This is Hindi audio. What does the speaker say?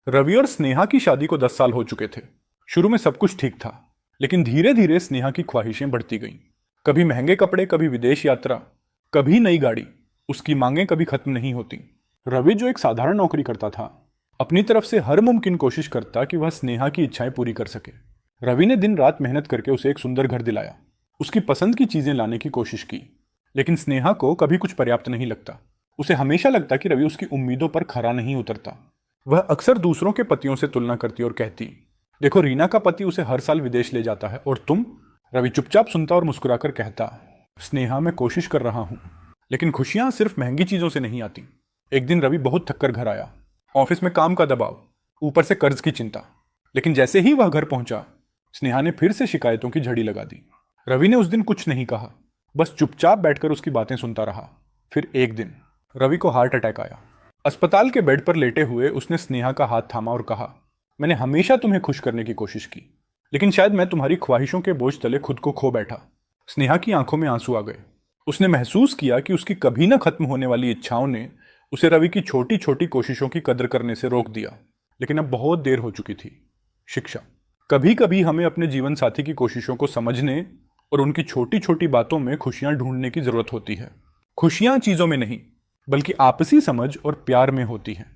रवि और स्नेहा की शादी को 10 साल हो चुके थे। शुरू में सब कुछ ठीक था, लेकिन धीरे धीरे स्नेहा की ख्वाहिशें बढ़ती गईं। कभी महंगे कपड़े, कभी विदेश यात्रा, कभी नई गाड़ी। उसकी मांगें कभी खत्म नहीं होती। रवि, जो एक साधारण नौकरी करता था, अपनी तरफ से हर मुमकिन कोशिश करता कि वह स्नेहा की इच्छाएं पूरी कर सके। रवि ने दिन रात मेहनत करके उसे एक सुंदर घर दिलाया, उसकी पसंद की चीजें लाने की कोशिश की। लेकिन स्नेहा को कभी कुछ पर्याप्त नहीं लगता। उसे हमेशा लगता कि रवि उसकी उम्मीदों पर खरा नहीं उतरता। वह अक्सर दूसरों के पतियों से तुलना करती और कहती, देखो, रीना का पति उसे हर साल विदेश ले जाता है और तुम। रवि चुपचाप सुनता और मुस्कुराकर कहता, स्नेहा, मैं कोशिश कर रहा हूं, लेकिन खुशियां सिर्फ महंगी चीजों से नहीं आती। एक दिन रवि बहुत थककर घर आया। ऑफिस में काम का दबाव, ऊपर से कर्ज की चिंता। लेकिन जैसे ही वह घर पहुंचा, स्नेहा ने फिर से शिकायतों की झड़ी लगा दी। रवि ने उस दिन कुछ नहीं कहा, बस चुपचाप बैठकर उसकी बातें सुनता रहा। फिर एक दिन रवि को हार्ट अटैक आया। अस्पताल के बेड पर लेटे हुए उसने स्नेहा का हाथ थामा और कहा, मैंने हमेशा तुम्हें खुश करने की कोशिश की, लेकिन शायद मैं तुम्हारी ख्वाहिशों के बोझ तले खुद को खो बैठा। स्नेहा की आंखों में आंसू आ गए। उसने महसूस किया कि उसकी कभी न खत्म होने वाली इच्छाओं ने उसे रवि की छोटी छोटी कोशिशों की कदर करने से रोक दिया। लेकिन अब बहुत देर हो चुकी थी। शिक्षा। कभी कभी हमें अपने जीवन साथी की कोशिशों को समझने और उनकी छोटी छोटी बातों में खुशियां ढूंढने की जरूरत होती है। खुशियां चीजों में नहीं, बल्कि आपसी समझ और प्यार में होती हैं।